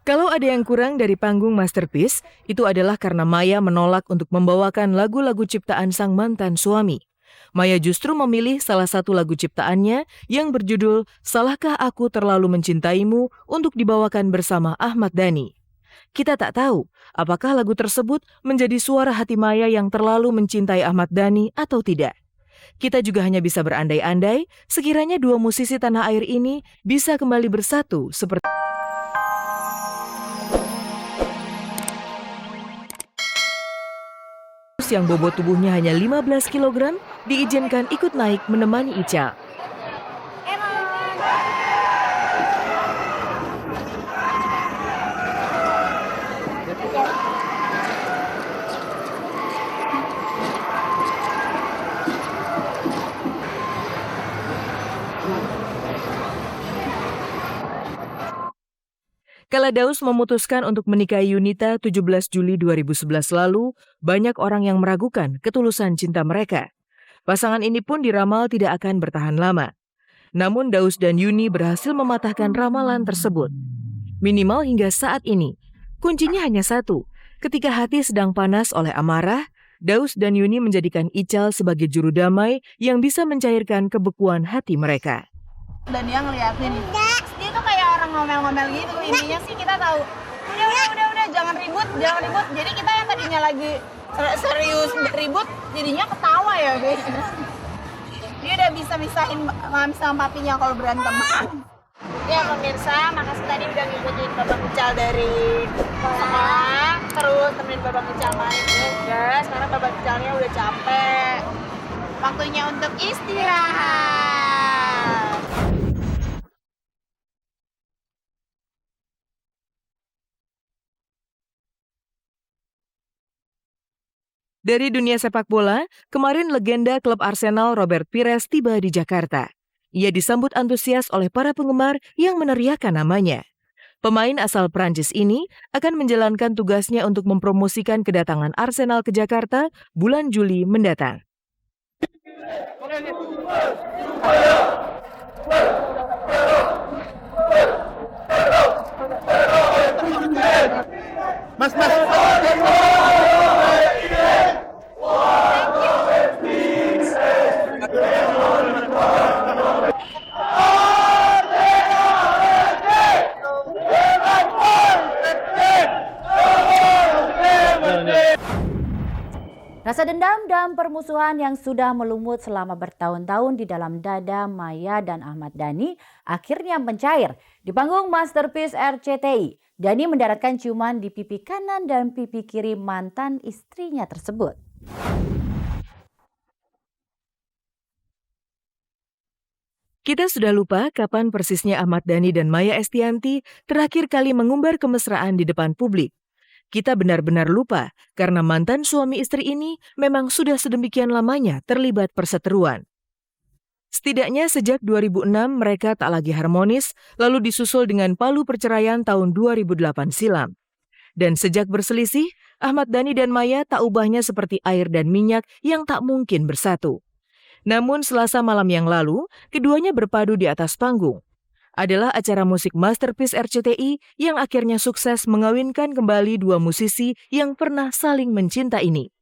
Kalau ada yang kurang dari panggung Masterpiece, itu adalah karena Maya menolak untuk membawakan lagu-lagu ciptaan sang mantan suami. Maya justru memilih salah satu lagu ciptaannya yang berjudul Salahkah Aku Terlalu Mencintaimu untuk dibawakan bersama Ahmad Dhani. Kita tak tahu apakah lagu tersebut menjadi suara hati Maya yang terlalu mencintai Ahmad Dhani atau tidak. Kita juga hanya bisa berandai-andai sekiranya dua musisi tanah air ini bisa kembali bersatu seperti yang bobot tubuhnya hanya 15 kg diizinkan ikut naik menemani Ica. Kala Daus memutuskan untuk menikahi Yunita 17 Juli 2011 lalu, banyak orang yang meragukan ketulusan cinta mereka. Pasangan ini pun diramal tidak akan bertahan lama. Namun Daus dan Yuni berhasil mematahkan ramalan tersebut. Minimal hingga saat ini, kuncinya hanya satu. Ketika hati sedang panas oleh amarah, Daus dan Yuni menjadikan Ical sebagai juru damai yang bisa mencairkan kebekuan hati mereka. Dan dia ngeliatin, dia tuh kayak orang ngomel-ngomel gitu. Intinya sih kita tahu, udah, jangan ribut. Jadi kita yang tadinya lagi serius ribut, jadinya ketawa ya guys. Dia udah bisa misahin mami sama papinya kalau berantem. Ya pemirsa, makasih tadi udah ngikutin Babak Ical dari sekolah, terus temenin Babak Ical main juga. Sekarang Babak Icalnya udah capek, waktunya untuk istirahat. Dari dunia sepak bola, kemarin legenda klub Arsenal Robert Pires tiba di Jakarta. Ia disambut antusias oleh para penggemar yang meneriakan namanya. Pemain asal Prancis ini akan menjalankan tugasnya untuk mempromosikan kedatangan Arsenal ke Jakarta bulan Juli mendatang. Mas. Rasa dendam dan permusuhan yang sudah melumut selama bertahun-tahun di dalam dada Maya dan Ahmad Dhani akhirnya mencair. Di panggung Masterpiece RCTI, Dhani mendaratkan ciuman di pipi kanan dan pipi kiri mantan istrinya tersebut. Kita sudah lupa kapan persisnya Ahmad Dhani dan Maya Estianty terakhir kali mengumbar kemesraan di depan publik. Kita benar-benar lupa karena mantan suami istri ini memang sudah sedemikian lamanya terlibat perseteruan. Setidaknya sejak 2006 mereka tak lagi harmonis, lalu disusul dengan palu perceraian tahun 2008 silam. Dan sejak berselisih, Ahmad Dhani dan Maya tak ubahnya seperti air dan minyak yang tak mungkin bersatu. Namun Selasa malam yang lalu, keduanya berpadu di atas panggung. Adalah acara musik Masterpiece RCTI yang akhirnya sukses mengawinkan kembali dua musisi yang pernah saling mencinta ini.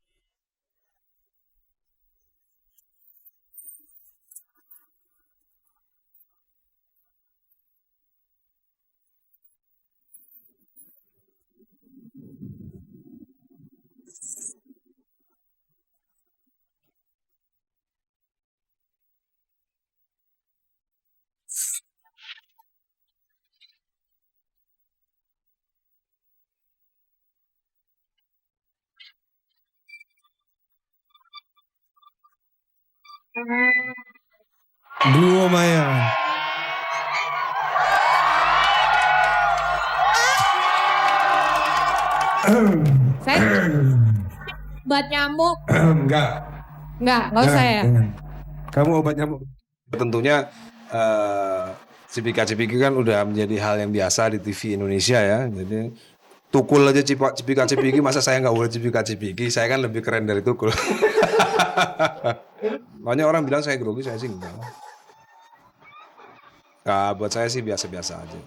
Duo Maya. Saya obat nyamuk. Enggak usah ya. Jangan. Kamu obat nyamuk. Tentunya cipika-cipiki kan udah menjadi hal yang biasa di TV Indonesia ya. Jadi tukul aja cipika-cipiki, masa saya nggak boleh cipika-cipiki? Saya kan lebih keren dari tukul. Banyak orang bilang saya grogi, saya sih enggak. Nah, buat saya sih biasa-biasa aja.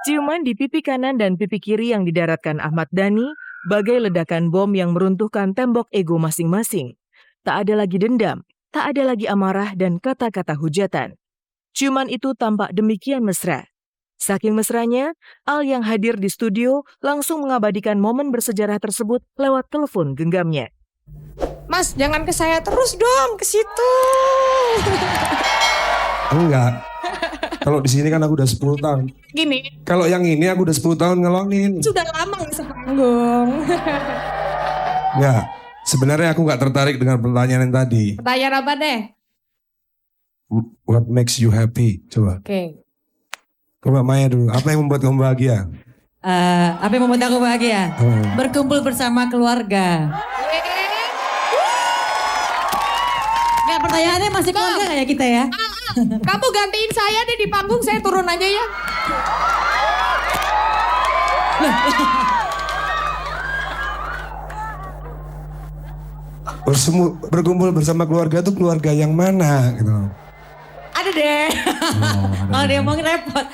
Ciuman di pipi kanan dan pipi kiri yang didaratkan Ahmad Dhani bagai ledakan bom yang meruntuhkan tembok ego masing-masing. Tak ada lagi dendam, tak ada lagi amarah dan kata-kata hujatan. Ciuman itu tampak demikian mesra. Saking mesranya, Al yang hadir di studio langsung mengabadikan momen bersejarah tersebut lewat telepon genggamnya. Mas, jangan ke saya terus dong, ke situ. Enggak. Kalau di sini kan aku udah 10 tahun. Gini, Kalau yang ini aku udah 10 tahun ngelongin. sudah lama nggak sepanggung. Enggak. Sebenarnya aku nggak tertarik dengan pertanyaan yang tadi. Pertanyaan apa deh? What makes you happy? Coba. Oke. Coba Maya dulu. Apa yang membuat kamu bahagia? Apa yang membuat aku bahagia? Berkumpul bersama keluarga. Nggak, pertanyaannya masih keluarga nggak ya kita ya? Kamu gantiin saya deh di panggung, saya turun aja ya. Berkumpul bersama keluarga itu keluarga yang mana? Gitu. Ada deh. Oh, dia mau repot.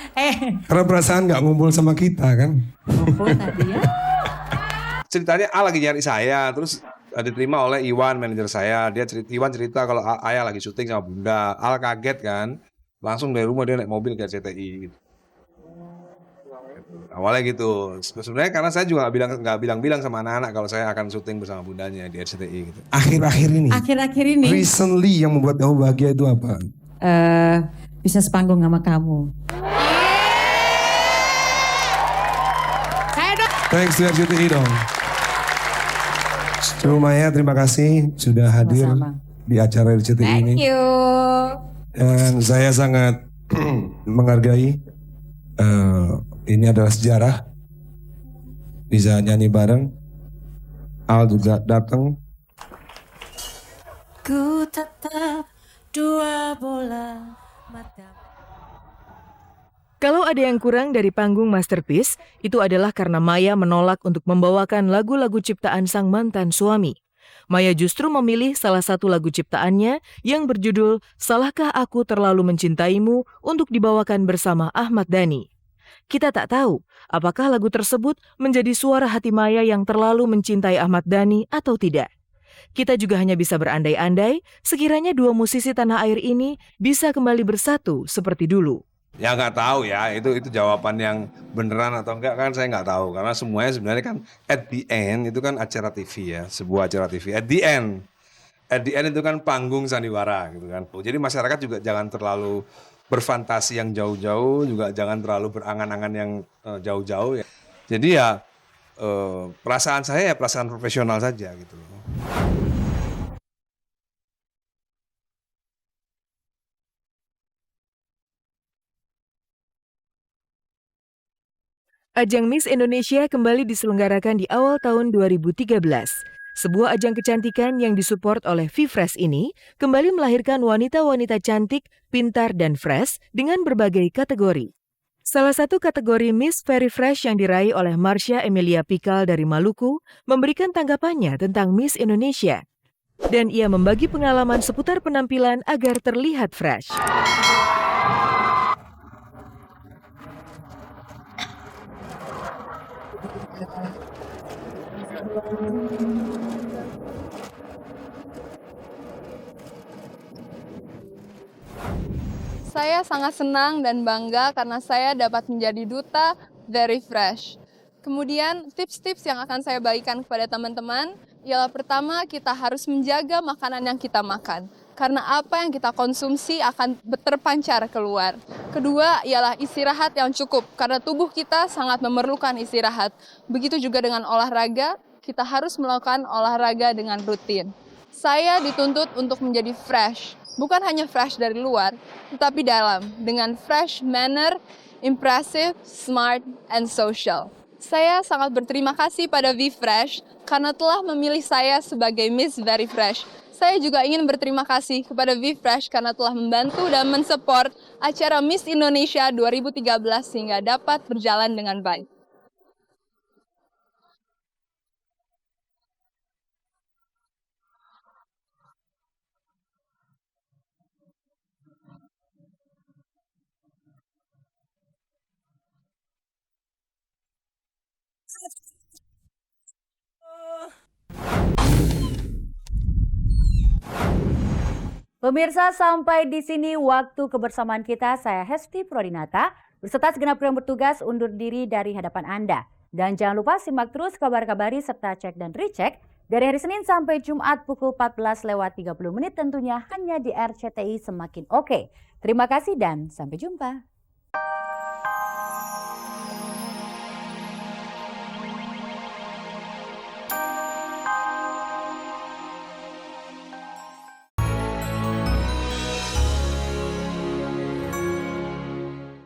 Karena perasaan nggak ngumpul sama kita kan? Kumpul tadi ya. Ceritanya A lagi nyari saya, terus diterima oleh Iwan, manajer saya. Iwan cerita kalau Ayah lagi syuting sama Bunda. Al kaget kan, langsung dari rumah dia naik mobil ke RCTI. Gitu. Awalnya gitu. Sebenarnya karena saya juga nggak bilang sama anak-anak kalau saya akan syuting bersama bundanya di RCTI. Gitu. Akhir-akhir ini Recently yang membuat kamu bahagia itu apa? bisa sepanggung sama kamu. Saya dong. Thanks to RCTI dong. Coba Maya, terima kasih sudah hadir Sama-sama. di acara RCTI ini. Thank you. Dan saya sangat menghargai. Ini adalah sejarah. Bisa nyanyi bareng. Al juga datang. Ku tetap dua bola mata. Kalau ada yang kurang dari panggung Masterpiece, itu adalah karena Maya menolak untuk membawakan lagu-lagu ciptaan sang mantan suami. Maya justru memilih salah satu lagu ciptaannya yang berjudul Salahkah Aku Terlalu Mencintaimu untuk dibawakan bersama Ahmad Dhani. Kita tak tahu apakah lagu tersebut menjadi suara hati Maya yang terlalu mencintai Ahmad Dhani atau tidak. Kita juga hanya bisa berandai-andai sekiranya dua musisi tanah air ini bisa kembali bersatu seperti dulu. Ya nggak tahu ya, itu jawaban yang beneran atau enggak kan saya nggak tahu. Karena semuanya sebenarnya kan at the end itu kan acara TV ya, sebuah acara TV. At the end itu kan panggung sandiwara gitu kan. Jadi masyarakat juga jangan terlalu berfantasi yang jauh-jauh, juga jangan terlalu berangan-angan yang jauh-jauh ya. Jadi ya perasaan saya ya perasaan profesional saja gitu loh. Ajang Miss Indonesia kembali diselenggarakan di awal tahun 2013. Sebuah ajang kecantikan yang disupport oleh ViFresh ini kembali melahirkan wanita-wanita cantik, pintar, dan fresh dengan berbagai kategori. Salah satu kategori Miss Very Fresh yang diraih oleh Marsha Emilia Pikal dari Maluku memberikan tanggapannya tentang Miss Indonesia. Dan ia membagi pengalaman seputar penampilan agar terlihat fresh. Saya sangat senang dan bangga karena saya dapat menjadi duta Very Fresh. Kemudian tips-tips yang akan saya bagikan kepada teman-teman ialah pertama kita harus menjaga makanan yang kita makan. Karena apa yang kita konsumsi akan terpancar keluar. Kedua ialah istirahat yang cukup karena tubuh kita sangat memerlukan istirahat. Begitu juga dengan olahraga, kita harus melakukan olahraga dengan rutin. Saya dituntut untuk menjadi fresh. Bukan hanya fresh dari luar, tetapi dalam, dengan fresh manner, impressive, smart, and social. Saya sangat berterima kasih pada ViFresh karena telah memilih saya sebagai Miss Very Fresh. Saya juga ingin berterima kasih kepada ViFresh karena telah membantu dan mensupport acara Miss Indonesia 2013 sehingga dapat berjalan dengan baik. Pemirsa, sampai di sini waktu kebersamaan kita. Saya Hesti Prodinata beserta segenap kru yang bertugas undur diri dari hadapan Anda. Dan jangan lupa simak terus kabar-kabari serta cek dan recheck dari hari Senin sampai Jumat pukul 14:30 tentunya hanya di RCTI Semakin Oke. Terima kasih dan sampai jumpa.